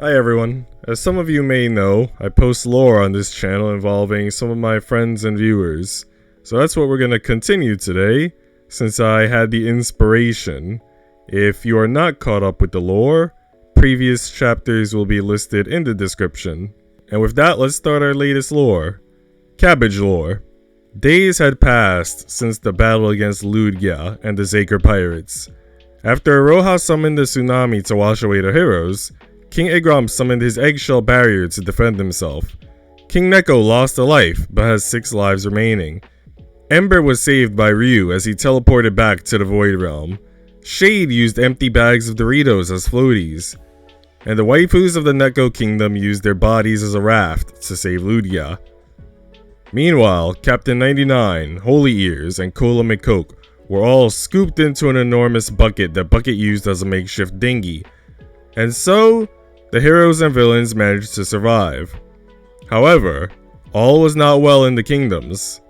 Hi everyone. As some of you may know, I post lore on this channel involving some of my friends and viewers. So that's what we're going to continue today, since I had the inspiration. If you are not caught up with the lore, previous chapters will be listed in the description. And with that, let's start our latest lore. Cabbage lore. Days had passed since the battle against Ludgia and the Zaker pirates. After Iroha summoned the tsunami to wash away the heroes, King Igrom summoned his eggshell barrier to defend himself. King Nico lost a life, but has 6 lives remaining. Ember was saved by Ryu as he teleported back to the Void Realm. Shade used empty bags of Doritos as floaties. And the waifus of the Neko Kingdom used their bodies as a raft to save Ludgia. Meanwhile, Captain 99, Holy Ears, and Cola McCoke were all scooped into an enormous bucket that Bucket used as a makeshift dinghy. And so, the heroes and villains managed to survive. However, all was not well in the kingdoms.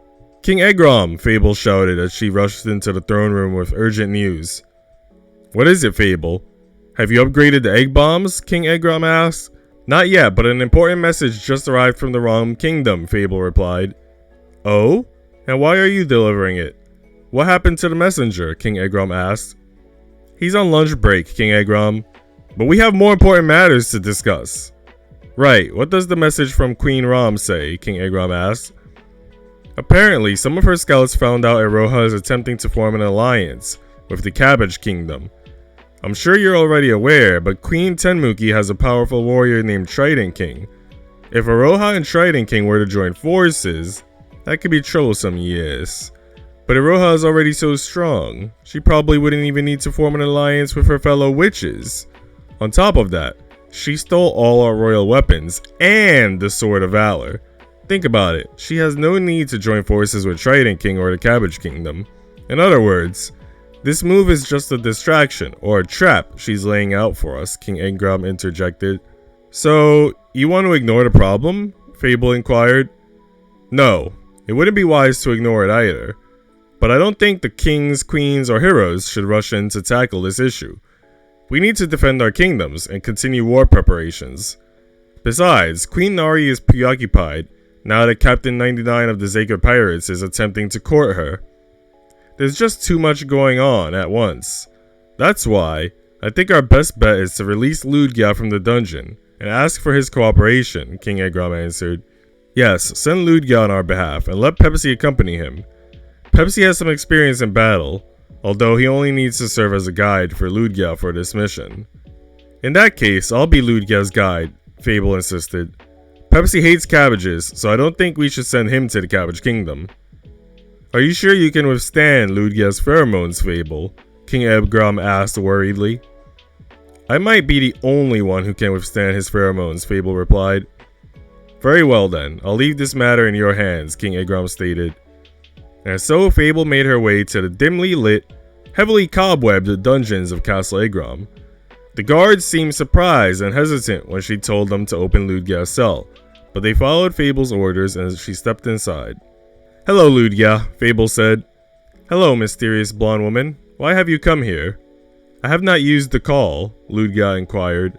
King Egrom, Fable shouted as she rushed into the throne room with urgent news. What is it, Fable? Have you upgraded the egg bombs? King Egrom asked. Not yet, but an important message just arrived from the wrong kingdom, Fable replied. Oh? And why are you delivering it? What happened to the messenger? King Egrom asked. He's on lunch break, King Egrom. But we have more important matters to discuss. Right, what does the message from Queen Rom say? King Egrom asked. Apparently, some of her scouts found out Iroha is attempting to form an alliance with the Cabbage Kingdom. I'm sure you're already aware, but Queen Tenmuki has a powerful warrior named Trident King. If Iroha and Trident King were to join forces, that could be troublesome, yes. But Iroha is already so strong, she probably wouldn't even need to form an alliance with her fellow witches. On top of that, she stole all our royal weapons and the Sword of Valor. Think about it, she has no need to join forces with Trident King or the Cabbage Kingdom. In other words, this move is just a distraction or a trap she's laying out for us, King Egrom interjected. So, you want to ignore the problem? Fable inquired. No, it wouldn't be wise to ignore it either. But I don't think the kings, queens, or heroes should rush in to tackle this issue. We need to defend our kingdoms and continue war preparations. Besides, Queen Nari is preoccupied now that Captain 99 of the Zaker Pirates is attempting to court her. There's just too much going on at once. That's why I think our best bet is to release Ludgia from the dungeon and ask for his cooperation, King Egrom answered. Yes, send Ludgia on our behalf and let Pepsi accompany him. Pepsi has some experience in battle, although he only needs to serve as a guide for Ludgia for this mission. In that case, I'll be Ludgia's guide, Fable insisted. Pepsi hates cabbages, so I don't think we should send him to the Cabbage Kingdom. Are you sure you can withstand Ludgia's pheromones, Fable? King Egrom asked worriedly. I might be the only one who can withstand his pheromones, Fable replied. Very well then, I'll leave this matter in your hands, King Egrom stated. And so Fable made her way to the dimly lit, heavily cobwebbed dungeons of Castle Egrom. The guards seemed surprised and hesitant when she told them to open Ludgia's cell, but they followed Fable's orders and she stepped inside. Hello, Ludgia, Fable said. Hello, mysterious blonde woman. Why have you come here? I have not used the call, Ludgia inquired.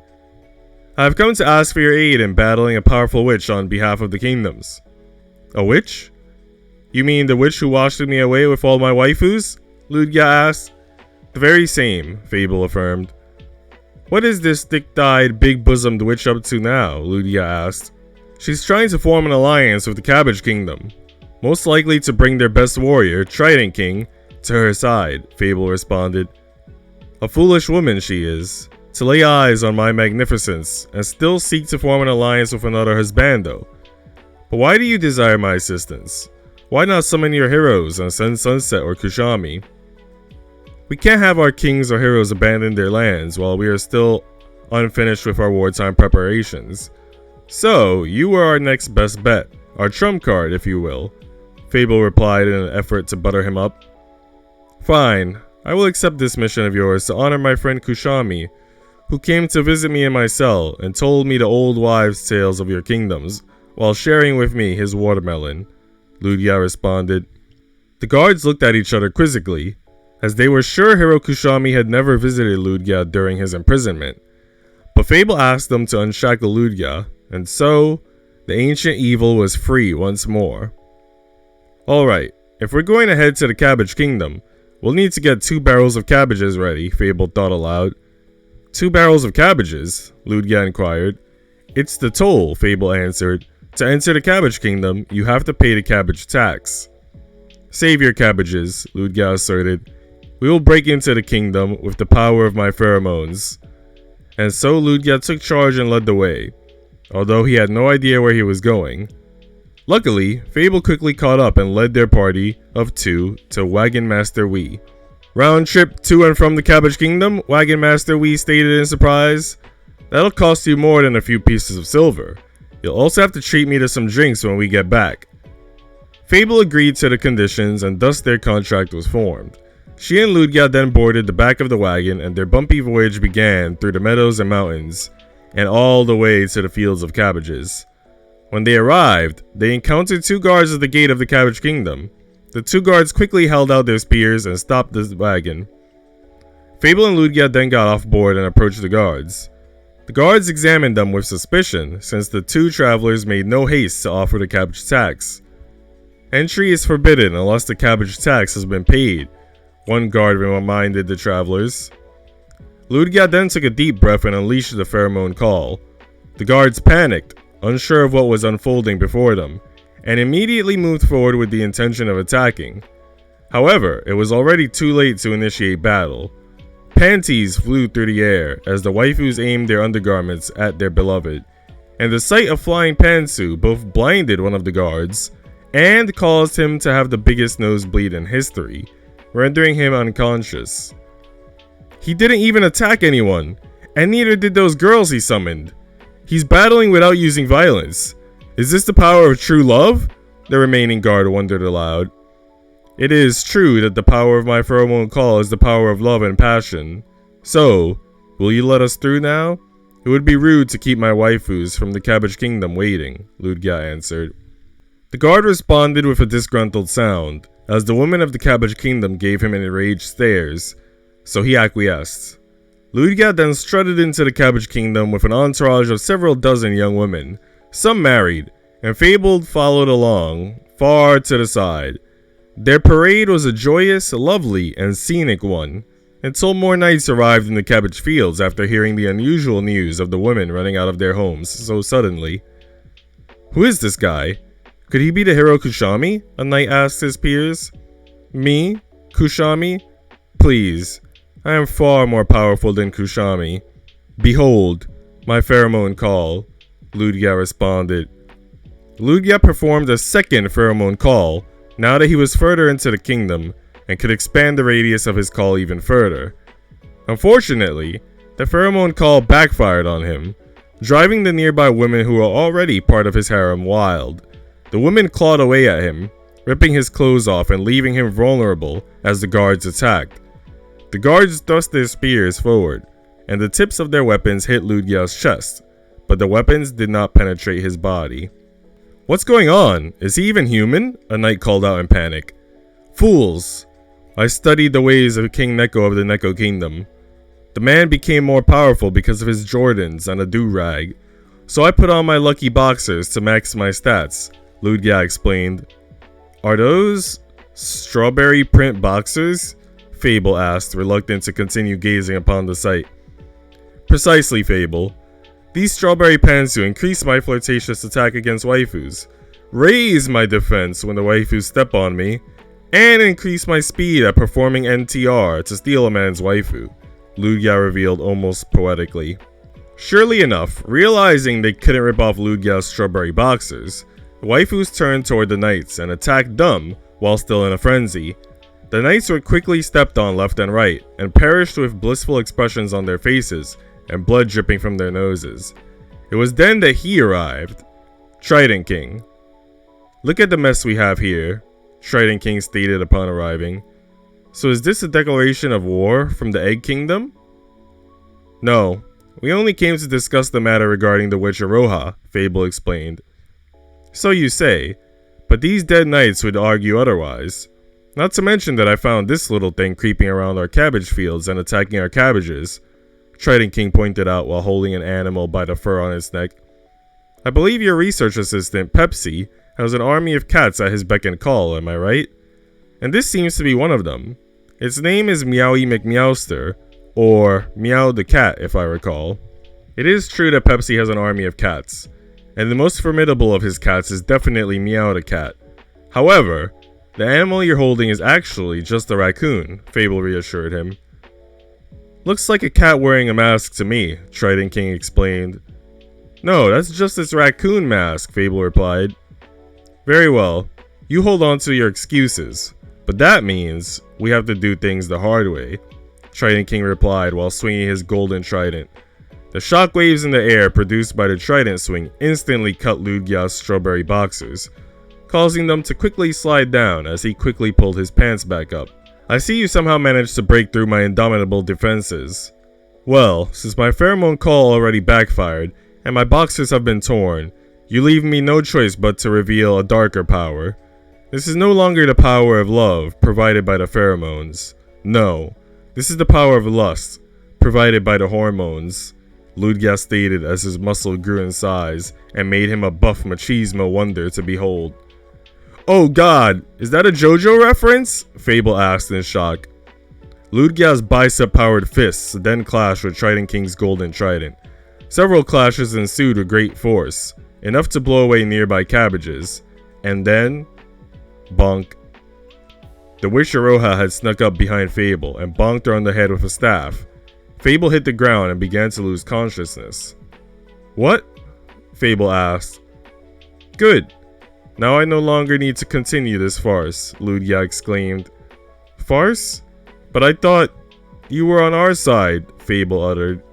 I have come to ask for your aid in battling a powerful witch on behalf of the kingdoms. A witch? You mean the witch who washed me away with all my waifus? Ludgia asked. The very same, Fable affirmed. What is this thick-dyed, big-bosomed witch up to now? Ludgia asked. She's trying to form an alliance with the Cabbage Kingdom, most likely to bring their best warrior, Trident King, to her side, Fable responded. A foolish woman she is, to lay eyes on my magnificence and still seek to form an alliance with another husbando. But why do you desire my assistance? Why not summon your heroes and send Sunset or Kushami? We can't have our kings or heroes abandon their lands while we are still unfinished with our wartime preparations. So, you were our next best bet, our trump card if you will, Fable replied in an effort to butter him up. Fine, I will accept this mission of yours to honor my friend Kushami, who came to visit me in my cell and told me the old wives' tales of your kingdoms while sharing with me his watermelon, Ludgia responded. The guards looked at each other quizzically, as they were sure Hero Kushami had never visited Ludgia during his imprisonment. But Fable asked them to unshackle Ludga, and so the ancient evil was free once more. Alright, if we're going to head to the Cabbage Kingdom, we'll need to get 2 barrels of cabbages ready, Fable thought aloud. 2 barrels of cabbages? Ludga inquired. It's the toll, Fable answered. To enter the Cabbage Kingdom, you have to pay the cabbage tax. Save your cabbages, Ludga asserted. We will break into the kingdom with the power of my pheromones. And so Ludga took charge and led the way, although he had no idea where he was going. Luckily, Fable quickly caught up and led their party of 2 to Wagon Master Wee. Round trip to and from the Cabbage Kingdom, Wagon Master Wee stated in surprise. That'll cost you more than a few pieces of silver. You'll also have to treat me to some drinks when we get back. Fable agreed to the conditions, and thus their contract was formed. She and Ludga then boarded the back of the wagon, and their bumpy voyage began through the meadows and mountains, and all the way to the fields of cabbages. When they arrived, they encountered 2 guards at the gate of the Cabbage Kingdom. The 2 guards quickly held out their spears and stopped the wagon. Fable and Ludga then got off board and approached the guards. The guards examined them with suspicion, since the 2 travelers made no haste to offer the cabbage tax. Entry is forbidden unless the cabbage tax has been paid, one guard reminded the travelers. Ludga then took a deep breath and unleashed the pheromone call. The guards panicked, unsure of what was unfolding before them, and immediately moved forward with the intention of attacking. However, it was already too late to initiate battle. Panties flew through the air as the waifus aimed their undergarments at their beloved, and the sight of flying pantsu both blinded one of the guards and caused him to have the biggest nosebleed in history, rendering him unconscious. He didn't even attack anyone, and neither did those girls he summoned. He's battling without using violence. Is this the power of true love? The remaining guard wondered aloud. It is true that the power of my pheromone call is the power of love and passion. So, will you let us through now? It would be rude to keep my waifus from the Cabbage Kingdom waiting, Ludga answered. The guard responded with a disgruntled sound, as the women of the Cabbage Kingdom gave him an enraged stares, so he acquiesced. Ludga then strutted into the Cabbage Kingdom with an entourage of several dozen young women, some married, and Fable followed along, far to the side. Their parade was a joyous, lovely, and scenic one, until more knights arrived in the cabbage fields after hearing the unusual news of the women running out of their homes so suddenly. Who is this guy? Could he be the hero Kushami? A knight asked his peers. Me? Kushami? Please, I am far more powerful than Kushami. Behold, my pheromone call, Ludga responded. Ludga performed a second pheromone call, now that he was further into the kingdom and could expand the radius of his call even further. Unfortunately, the pheromone call backfired on him, driving the nearby women who were already part of his harem wild. The women clawed away at him, ripping his clothes off and leaving him vulnerable as the guards attacked. The guards thrust their spears forward, and the tips of their weapons hit Ludga's chest, but the weapons did not penetrate his body. What's going on? Is he even human? A knight called out in panic. Fools! I studied the ways of King Nico of the Nico Kingdom. The man became more powerful because of his Jordans and a do-rag, so I put on my lucky boxers to max my stats, Ludga explained. Are those strawberry print boxers? Fable asked, reluctant to continue gazing upon the sight. Precisely, Fable. These strawberry pantsu increase my flirtatious attack against waifus, raise my defense when the waifus step on me, and increase my speed at performing NTR to steal a man's waifu, Ludga revealed almost poetically. Surely enough, realizing they couldn't rip off Ludga's strawberry boxers, the waifus turned toward the knights and attacked them while still in a frenzy. The knights were quickly stepped on left and right, and perished with blissful expressions on their faces and blood dripping from their noses. It was then that he arrived. Trident King. Look at the mess we have here, Trident King stated upon arriving. So is this a declaration of war from the Egg Kingdom? No, we only came to discuss the matter regarding the witch Aroha, Fable explained. So you say, but these dead knights would argue otherwise. Not to mention that I found this little thing creeping around our cabbage fields and attacking our cabbages. Trident King pointed out while holding an animal by the fur on its neck. I believe your research assistant, Pepsi, has an army of cats at his beck and call, am I right? And this seems to be one of them. Its name is Meowie McMeowster, or Meow the Cat if I recall. It is true that Pepsi has an army of cats, and the most formidable of his cats is definitely Meow the Cat. However, the animal you're holding is actually just a raccoon, Fable reassured him. Looks like a cat wearing a mask to me, Trident King explained. No, that's just its raccoon mask, Fable replied. Very well, you hold on to your excuses, but that means we have to do things the hard way, Trident King replied while swinging his golden trident. The shockwaves in the air produced by the trident swing instantly cut Ludgia's strawberry boxers, causing them to quickly slide down as he quickly pulled his pants back up. I see you somehow managed to break through my indomitable defenses. Well, since my pheromone call already backfired, and my boxers have been torn, you leave me no choice but to reveal a darker power. This is no longer the power of love, provided by the pheromones. No, this is the power of lust, provided by the hormones, Ludgia stated as his muscle grew in size and made him a buff machismo wonder to behold. Oh god, is that a JoJo reference? Fable asked in shock. Ludgia's bicep-powered fists then clashed with Trident King's golden trident. Several clashes ensued with great force, enough to blow away nearby cabbages, and then, bonk. The witch Iroha had snuck up behind Fable and bonked her on the head with a staff. Fable hit the ground and began to lose consciousness. What? Fable asked. Good. Now I no longer need to continue this farce, Ludgia exclaimed. Farce? But I thought you were on our side, Fable uttered.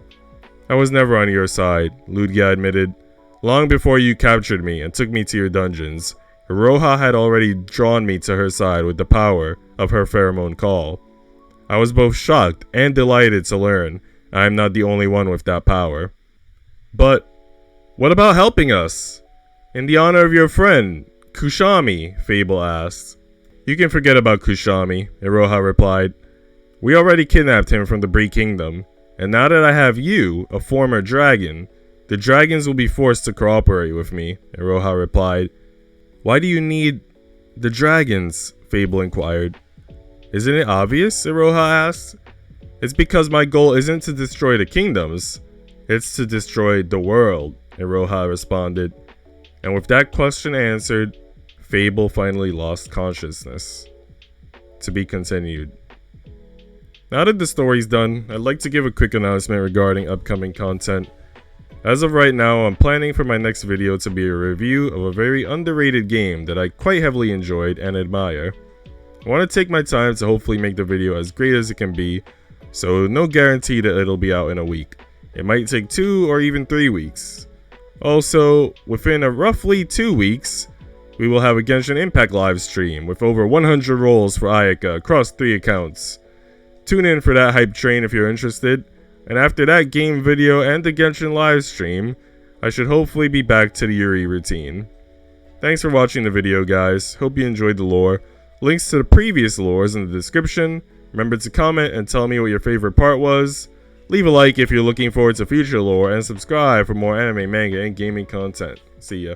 I was never on your side, Ludgia admitted. Long before you captured me and took me to your dungeons, Iroha had already drawn me to her side with the power of her pheromone call. I was both shocked and delighted to learn I am not the only one with that power. But what about helping us? In the honor of your friend, Kushami, Fable asked. You can forget about Kushami, Iroha replied. We already kidnapped him from the Bree Kingdom, and now that I have you, a former dragon, the dragons will be forced to cooperate with me, Iroha replied. Why do you need the dragons? Fable inquired. Isn't it obvious? Iroha asked. It's because my goal isn't to destroy the kingdoms, it's to destroy the world, Iroha responded. And with that question answered, Fable finally lost consciousness. To be continued. Now that the story's done, I'd like to give a quick announcement regarding upcoming content. As of right now, I'm planning for my next video to be a review of a very underrated game that I quite heavily enjoyed and admire. I want to take my time to hopefully make the video as great as it can be, so no guarantee that it'll be out in a week. It might take 2 or even 3 weeks. Also, within roughly 2 weeks, we will have a Genshin Impact live stream with over 100 roles for Ayaka across 3 accounts. Tune in for that hype train if you're interested, and after that game video and the Genshin live stream, I should hopefully be back to the Yuri routine. Thanks for watching the video, guys. Hope you enjoyed the lore. Links to the previous lores in the description. Remember to comment and tell me what your favorite part was. Leave a like if you're looking forward to future lore, and subscribe for more anime, manga, and gaming content. See ya.